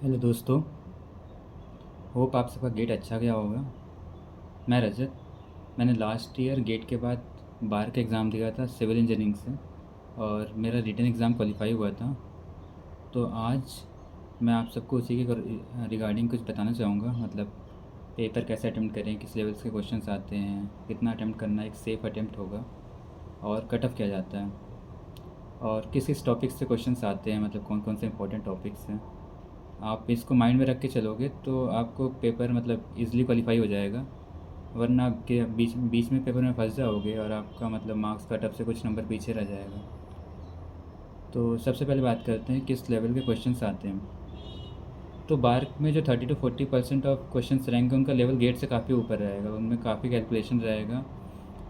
Hello दोस्तों। Hope आप सबका गेट अच्छा गया होगा। मैं रजत। मैंने लास्ट ईयर गेट के बाद बार का एग्ज़ाम दिया था सिविल इंजीनियरिंग से, और मेरा रिटन एग्ज़ाम क्वालिफाई हुआ था। तो आज मैं आप सबको उसी के रिगार्डिंग कुछ बताना चाहूँगा। मतलब पेपर कैसे अटेम्प्ट करें, किस लेवल्स के क्वेश्चंस आते हैं, कितना अटेम्प्ट करना एक सेफ़ अटेम्प्ट होगा, और कट ऑफ किया जाता है, और किस किस टॉपिक्स से क्वेश्चंस आते हैं, मतलब कौन कौन से इंपॉर्टेंट टॉपिक्स हैं। आप इसको माइंड में रख के चलोगे तो आपको पेपर मतलब ईज़िली क्वालिफाई हो जाएगा। वरना आपके बीच बीच में पेपर में फंस जाओगे और आपका मतलब मार्क्स कट ऑफ से कुछ नंबर पीछे रह जाएगा। तो सबसे पहले बात करते हैं किस लेवल के क्वेश्चंस आते हैं। तो बार में जो 30 to 40% ऑफ क्वेश्चंस रहेंगे उनका लेवल गेट से काफ़ी ऊपर रहेगा, उनमें काफ़ी कैलकुलेशन रहेगा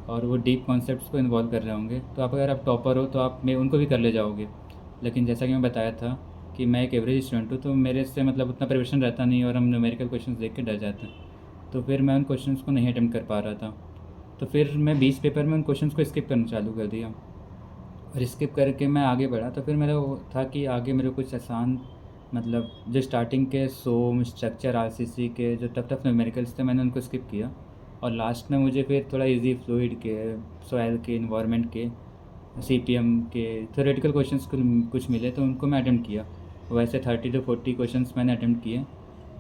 और वो डीप कॉन्सेप्ट्स को इन्वॉल्व कर रहे होंगे। तो आप अगर आप टॉपर हो तो आप में उनको भी कर ले जाओगे। लेकिन जैसा कि मैं बताया था कि मैं एक एवरेज स्टूडेंट हूँ, तो मेरे से मतलब उतना प्रिपरेशन रहता नहीं और हम न्यूमेरिकल क्वेश्चंस देख के डर जाते हैं। तो फिर मैं उन क्वेश्चंस को नहीं अटेम्प्ट कर पा रहा था। तो फिर मैं 20 पेपर में उन क्वेश्चंस को स्किप करना चालू कर दिया, और स्किप करके मैं आगे बढ़ा। तो फिर मेरा वो था कि आगे मेरे कुछ आसान, मतलब जो स्टार्टिंग के सोम स्ट्रक्चर आरसीसी के जो टफ टफ न्यूमेरिकल्स थे मैंने उनको स्किप किया, और लास्ट में मुझे फिर थोड़ा इजी फ्लूइड के, सॉइल के, इन्वायरमेंट के, सीपीएम के थ्योरेटिकल क्वेश्चंस कुछ मिले तो उनको मैं अटेम्प्ट किया। वैसे 30 to 40 क्वेश्चंस मैंने अटेम्प्ट किए।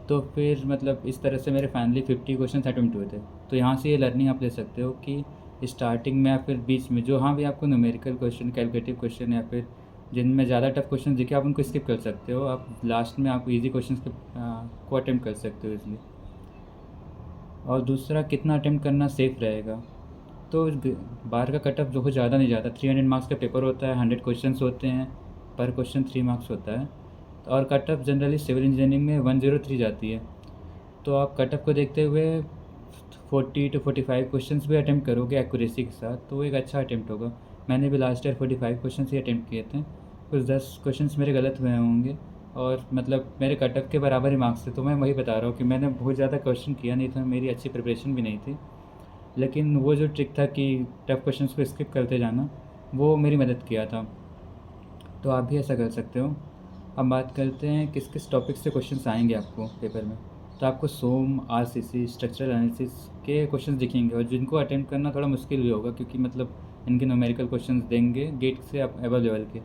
तो फिर मतलब इस तरह से मेरे फाइनली 50 क्वेश्चन अटेम्प्ट हुए थे। तो यहाँ से ये लर्निंग आप ले सकते हो कि स्टार्टिंग में या फिर बीच में जो हाँ भी आपको न्यूमेरिकल क्वेश्चन, कैलकुलेटिव क्वेश्चन या फिर जिनमें ज़्यादा टफ क्वेश्चन दिखे आप उनको स्किप कर सकते हो। आप लास्ट में आप इजी क्वेश्चन को अटेम्प्ट कर सकते हो इसलिए। और दूसरा, कितना अटेम्प्ट करना सेफ़ रहेगा। तो बार का कट ऑफ जो ज़्यादा नहीं जाता, 300 मार्क्स का पेपर होता है, 100 क्वेश्चन होते हैं, पर क्वेश्चन 3 मार्क्स होता है। और cut off generally civil engineering में 103 जाती है। तो आप कट ऑफ को देखते हुए 40 to 45 क्वेश्चंस भी अटेम्प्ट करोगे एक्यूरेसी के साथ तो वो एक अच्छा अटेम्प्ट होगा। मैंने भी लास्ट ईयर 45 क्वेश्चंस ही अटेम्प्ट किए थे। कुछ 10 क्वेश्चंस मेरे गलत हुए होंगे, और मतलब मेरे कट ऑफ के बराबर ही मार्क्स थे। तो मैं वही बता रहा हूँ कि मैंने बहुत ज़्यादा क्वेश्चन किया नहीं था, मेरी अच्छी प्रिपरेशन भी नहीं थी। लेकिन वो जो ट्रिक था कि टफ क्वेश्चंस को स्किप करते जाना, वो मेरी मदद किया था। तो आप भी ऐसा कर सकते हो। अब बात करते हैं किस किस टॉपिक से क्वेश्चंस आएंगे आपको पेपर में। तो आपको सोम, आरसीसी, स्ट्रक्चरल एनालिसिस के क्वेश्चंस दिखेंगे, और जिनको अटेम्प्ट करना थोड़ा मुश्किल भी होगा क्योंकि मतलब इनके न्यूमेरिकल क्वेश्चंस देंगे गेट से अबव लेवल के।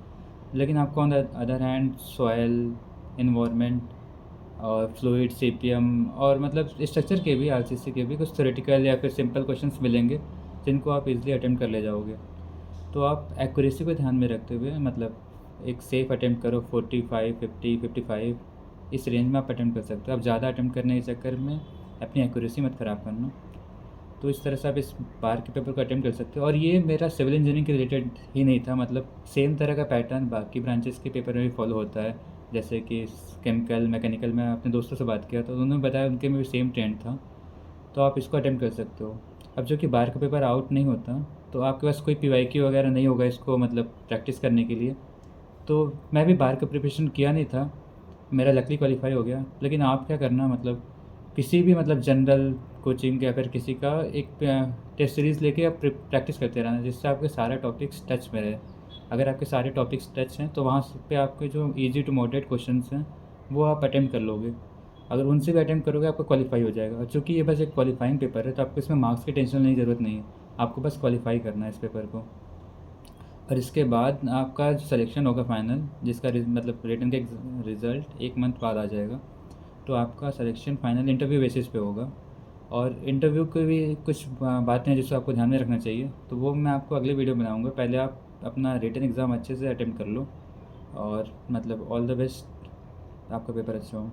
लेकिन आपको on the other hand soil, environment और फ्लूइड, सीपीएम और मतलब स्ट्रक्चर के भी, आरसीसी के भी कुछ थ्योरेटिकल या फिर सिंपल क्वेश्चंस मिलेंगे जिनको आप इजीली अटेम्प्ट कर ले जाओगे। तो आप एक्यूरेसी को ध्यान में रखते हुए मतलब एक सेफ़ अटेम्प्ट करो। 45, 50, 55 इस रेंज में आप अटेम्प्ट कर सकते हो। आप ज़्यादा अटेम्प्ट करने के चक्कर में अपनी एक्यूरेसी मत ख़राब करना। तो इस तरह से आप इस बार के पेपर को अटेम्प्ट कर सकते हो। और ये मेरा सिविल इंजीनियरिंग के रिलेटेड ही नहीं था, मतलब सेम तरह का पैटर्न बाकी ब्रांचेस के पेपर में भी फॉलो होता है। जैसे कि केमिकल, मैकेनिकल में अपने दोस्तों से बात किया तो उन्होंने बताया उनके में भी सेम ट्रेंड था। तो आप इसको अटेम्प्ट कर सकते हो। अब जो कि बार का पेपर आउट नहीं होता, तो आपके पास कोई पीवाईक्यू वगैरह नहीं होगा इसको मतलब प्रैक्टिस करने के लिए। तो मैं भी बार का प्रिपरेशन किया नहीं था, मेरा लकली क्वालिफाई हो गया। लेकिन आप क्या करना, मतलब किसी भी मतलब जनरल कोचिंग या फिर किसी का एक टेस्ट सीरीज़ लेके आप प्रैक्टिस करते रहना, जिससे आपके सारे टॉपिक्स टच में रहे। अगर आपके सारे टॉपिक्स टच हैं तो वहाँ पे आपके जो ईजी टू मॉडरेट क्वेश्चंस हैं वो आप अटेम्प्ट कर लोगे। अगर उनसे भी अटेम्प्ट करोगे आपका क्वालिफाई हो जाएगा। और चूँकि ये बस एक क्वालिफाइंग पेपर है तो आपको इसमें मार्क्स की टेंशन लेने की ज़रूरत नहीं है, आपको बस क्वालिफाई करना है इस पेपर को। और इसके बाद आपका सिलेक्शन होगा फाइनल, जिसका मतलब रिटन का रिज़ल्ट 1 मंथ बाद आ जाएगा। तो आपका सिलेक्शन फाइनल इंटरव्यू बेसिस पे होगा। और इंटरव्यू की भी कुछ बातें हैं जिसको आपको ध्यान में रखना चाहिए, तो वो मैं आपको अगले वीडियो में बनाऊँगा। पहले आप अपना रिटन एग्ज़ाम अच्छे से अटेम्प्ट कर लो, और मतलब ऑल द बेस्ट, आपका पेपर अच्छा हो।